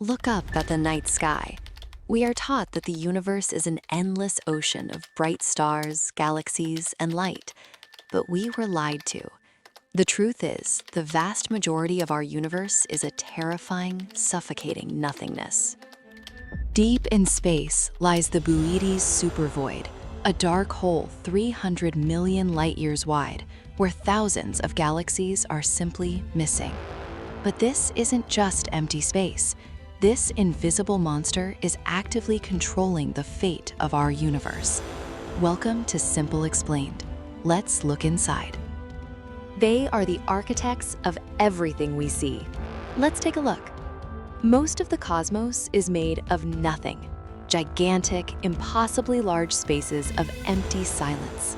Look up at the night sky. We are taught that the universe is an endless ocean of bright stars, galaxies, and light. But we were lied to. The truth is, the vast majority of our universe is a terrifying, suffocating nothingness. Deep in space lies the Boötes Supervoid, a dark hole 300 million light-years wide, where thousands of galaxies are simply missing. But this isn't just empty space. This invisible monster is actively controlling the fate of our universe. Welcome to Simple Explained. Let's look inside. They are the architects of everything we see. Let's take a look. Most of the cosmos is made of nothing. Gigantic, impossibly large spaces of empty silence.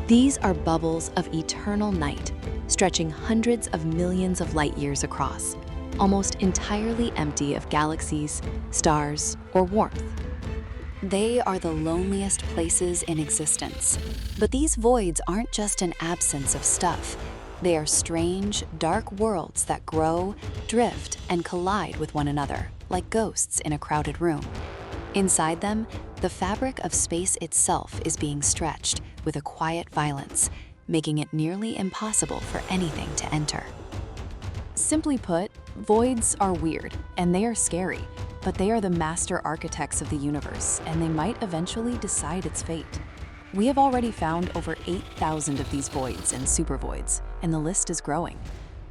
These are bubbles of eternal night, stretching hundreds of millions of light years across, almost entirely empty of galaxies, stars, or warmth. They are the loneliest places in existence. But these voids aren't just an absence of stuff. They are strange, dark worlds that grow, drift, and collide with one another, like ghosts in a crowded room. Inside them, the fabric of space itself is being stretched with a quiet violence, making it nearly impossible for anything to enter. Simply put, voids are weird, and they are scary, but they are the master architects of the universe, and they might eventually decide its fate. We have already found over 8,000 of these voids and supervoids, and the list is growing.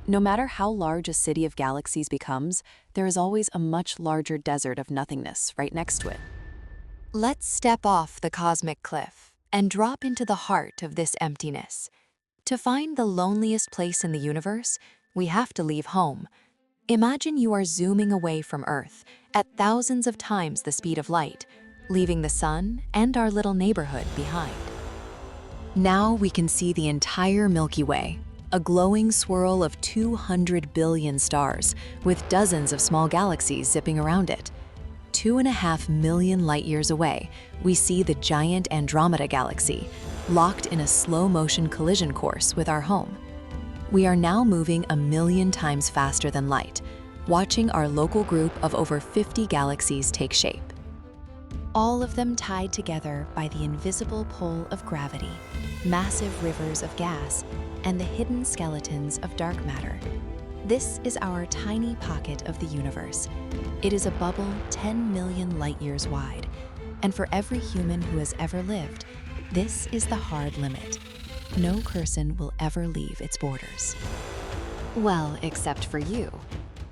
No matter how large a city of galaxies becomes, there is always a much larger desert of nothingness right next to it. Let's step off the cosmic cliff and drop into the heart of this emptiness. To find the loneliest place in the universe, we have to leave home. Imagine you are zooming away from Earth at thousands of times the speed of light, leaving the sun and our little neighborhood behind. Now we can see the entire Milky Way, a glowing swirl of 200 billion stars with dozens of small galaxies zipping around it. 2.5 million light-years away, we see the giant Andromeda galaxy, locked in a slow-motion collision course with our home. We are now moving 1 million times faster than light, watching our local group of over 50 galaxies take shape. All of them tied together by the invisible pull of gravity, massive rivers of gas, and the hidden skeletons of dark matter. This is our tiny pocket of the universe. It is a bubble 10 million light-years wide, and for every human who has ever lived, this is the hard limit. No person will ever leave its borders. Well, except for you.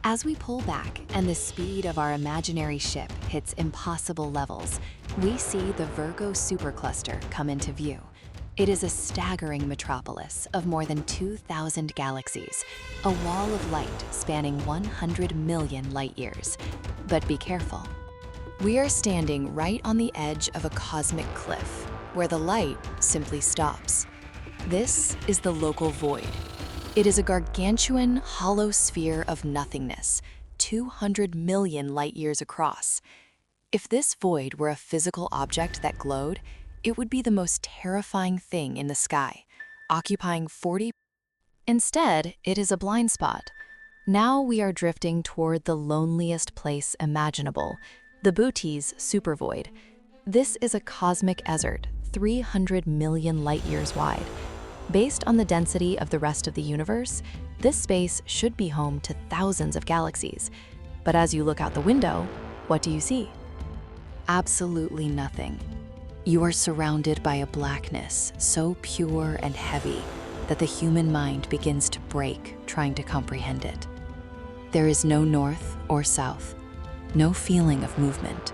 As we pull back and the speed of our imaginary ship hits impossible levels, we see the Virgo supercluster come into view. It is a staggering metropolis of more than 2,000 galaxies, a wall of light spanning 100 million light-years. But be careful. We are standing right on the edge of a cosmic cliff, where the light simply stops. This is the local void. It is a gargantuan, hollow sphere of nothingness, 200 million light-years across. If this void were a physical object that glowed, it would be the most terrifying thing in the sky, occupying 40%. Instead, it is a blind spot. Now we are drifting toward the loneliest place imaginable, the Boötes Supervoid. This is a cosmic desert, 300 million light-years wide. Based on the density of the rest of the universe, this space should be home to thousands of galaxies. But as you look out the window, what do you see? Absolutely nothing. You are surrounded by a blackness so pure and heavy that the human mind begins to break trying to comprehend it. There is no north or south, no feeling of movement,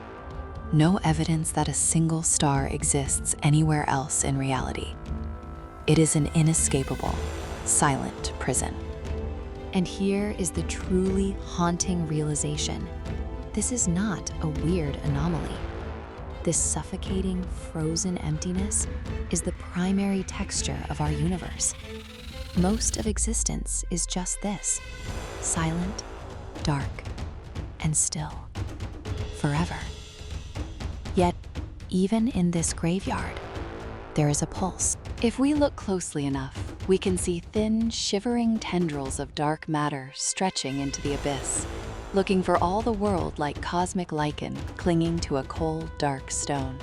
no evidence that a single star exists anywhere else in reality. It is an inescapable, silent prison. And here is the truly haunting realization. This is not a weird anomaly. This suffocating, frozen emptiness is the primary texture of our universe. Most of existence is just this, silent, dark, and still, forever. Yet, even in this graveyard, there is a pulse. If we look closely enough, we can see thin, shivering tendrils of dark matter stretching into the abyss. looking for all the world like cosmic lichen clinging to a cold, dark stone.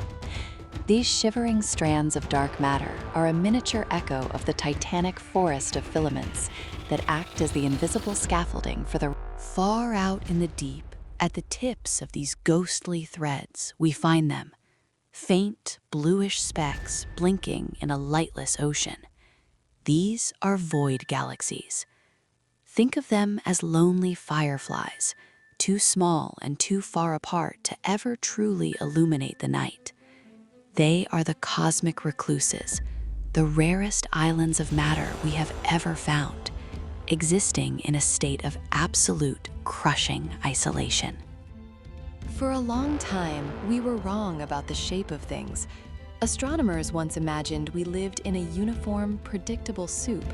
These shivering strands of dark matter are a miniature echo of the titanic forest of filaments that act as the invisible scaffolding for the far out in the deep. At the tips of these ghostly threads, we find them, faint bluish specks blinking in a lightless ocean. These are void galaxies. Think of them as lonely fireflies, too small and too far apart to ever truly illuminate the night. They are the cosmic recluses, the rarest islands of matter we have ever found, existing in a state of absolute, crushing isolation. For a long time, we were wrong about the shape of things. Astronomers once imagined we lived in a uniform, predictable soup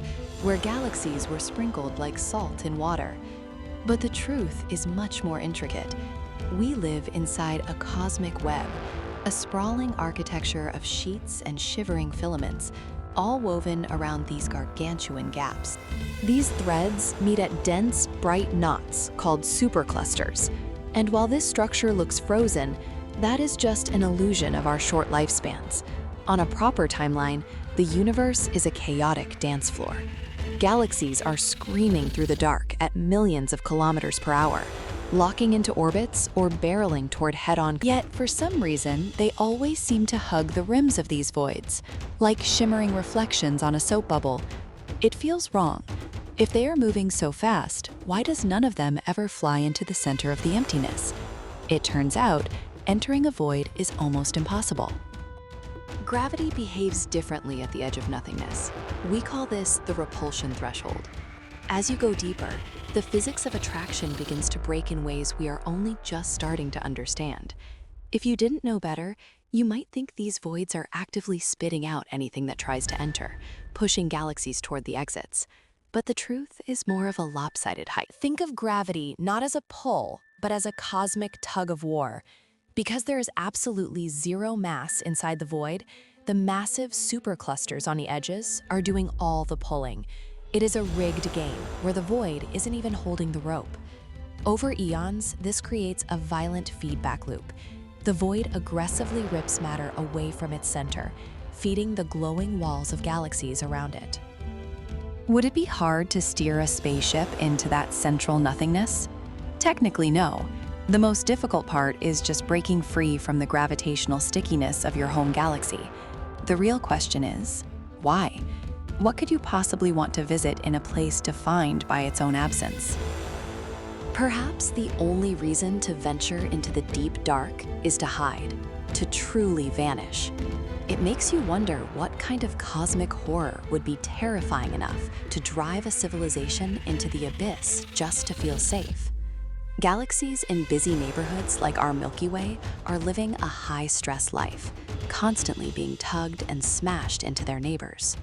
where galaxies were sprinkled like salt in water. But the truth is much more intricate. We live inside a cosmic web, a sprawling architecture of sheets and shivering filaments, all woven around these gargantuan gaps. These threads meet at dense, bright knots called superclusters. And while this structure looks frozen, that is just an illusion of our short lifespans. On a proper timeline, the universe is a chaotic dance floor. Galaxies are screaming through the dark at millions of kilometers per hour, locking into orbits or barreling toward head-on. Yet, for some reason, they always seem to hug the rims of these voids, like shimmering reflections on a soap bubble. It feels wrong. If they are moving so fast, why does none of them ever fly into the center of the emptiness? It turns out, entering a void is almost impossible. Gravity behaves differently at the edge of nothingness. We call this the repulsion threshold. As you go deeper, the physics of attraction begins to break in ways we are only just starting to understand. If you didn't know better, you might think these voids are actively spitting out anything that tries to enter, pushing galaxies toward the exits. But the truth is more of a lopsided height. Think of gravity not as a pull, but as a cosmic tug of war. Because there is absolutely zero mass inside the void, the massive superclusters on the edges are doing all the pulling. It is a rigged game where the void isn't even holding the rope. Over eons, this creates a violent feedback loop. The void aggressively rips matter away from its center, feeding the glowing walls of galaxies around it. Would it be hard to steer a spaceship into that central nothingness? Technically, no. The most difficult part is just breaking free from the gravitational stickiness of your home galaxy. The real question is, why? What could you possibly want to visit in a place defined by its own absence? Perhaps the only reason to venture into the deep dark is to hide, to truly vanish. It makes you wonder what kind of cosmic horror would be terrifying enough to drive a civilization into the abyss just to feel safe. Galaxies in busy neighborhoods like our Milky Way are living a high-stress life, constantly being tugged and smashed into their neighbors.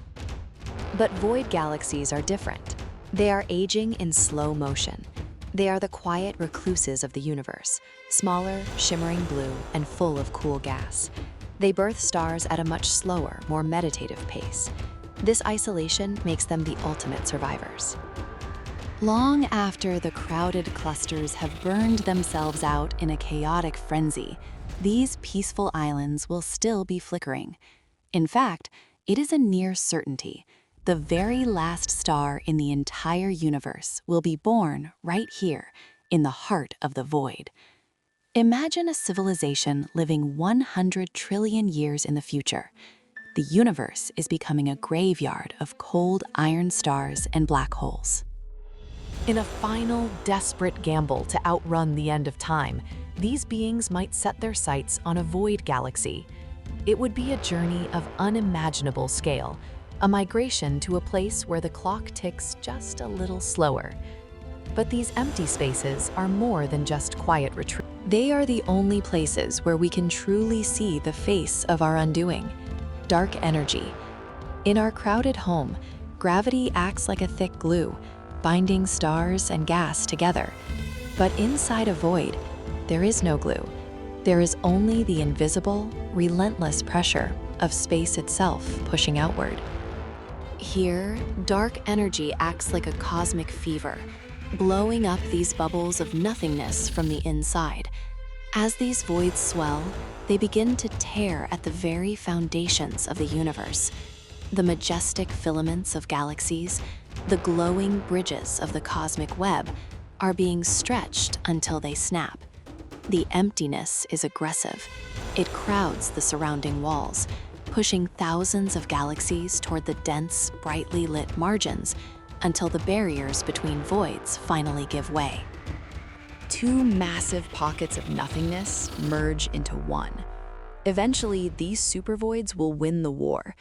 But void galaxies are different. They are aging in slow motion. They are the quiet recluses of the universe, smaller, shimmering blue, and full of cool gas. They birth stars at a much slower, more meditative pace. This isolation makes them the ultimate survivors. Long after the crowded clusters have burned themselves out in a chaotic frenzy, these peaceful islands will still be flickering. In fact, it is a near certainty. The very last star in the entire universe will be born right here, in the heart of the void. Imagine a civilization living 100 trillion years in the future. The universe is becoming a graveyard of cold iron stars and black holes. In a final, desperate gamble to outrun the end of time, these beings might set their sights on a void galaxy. It would be a journey of unimaginable scale, a migration to a place where the clock ticks just a little slower. But these empty spaces are more than just quiet retreat. They are the only places where we can truly see the face of our undoing, dark energy. In our crowded home, gravity acts like a thick glue, binding stars and gas together. But inside a void, there is no glue. There is only the invisible, relentless pressure of space itself pushing outward. Here, dark energy acts like a cosmic fever, blowing up these bubbles of nothingness from the inside. As these voids swell, they begin to tear at the very foundations of the universe. The majestic filaments of galaxies, the glowing bridges of the cosmic web, are being stretched until they snap. The emptiness is aggressive. It crowds the surrounding walls, pushing thousands of galaxies toward the dense, brightly lit margins until the barriers between voids finally give way. Two massive pockets of nothingness merge into one. Eventually, these supervoids will win the war.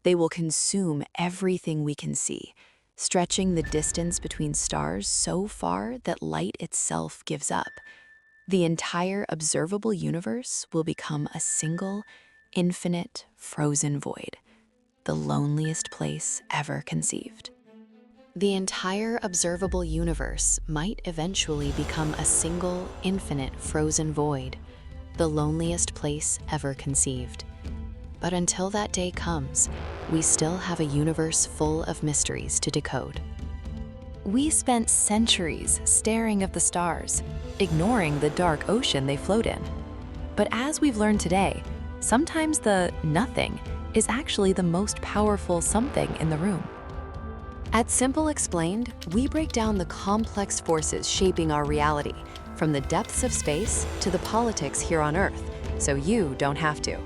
They will consume everything we can see, stretching the distance between stars so far that light itself gives up. The entire observable universe will become a single, infinite, frozen void, the loneliest place ever conceived. The entire observable universe might eventually become a single, infinite, frozen void, the loneliest place ever conceived. But until that day comes, we still have a universe full of mysteries to decode. We spent centuries staring at the stars, ignoring the dark ocean they float in. But as we've learned today, sometimes the nothing is actually the most powerful something in the room. At Simple Explained, we break down the complex forces shaping our reality, from the depths of space to the politics here on Earth, so you don't have to.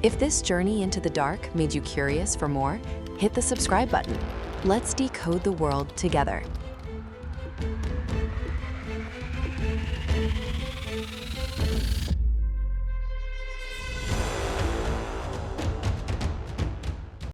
If this journey into the dark made you curious for more, hit the subscribe button. Let's decode the world together.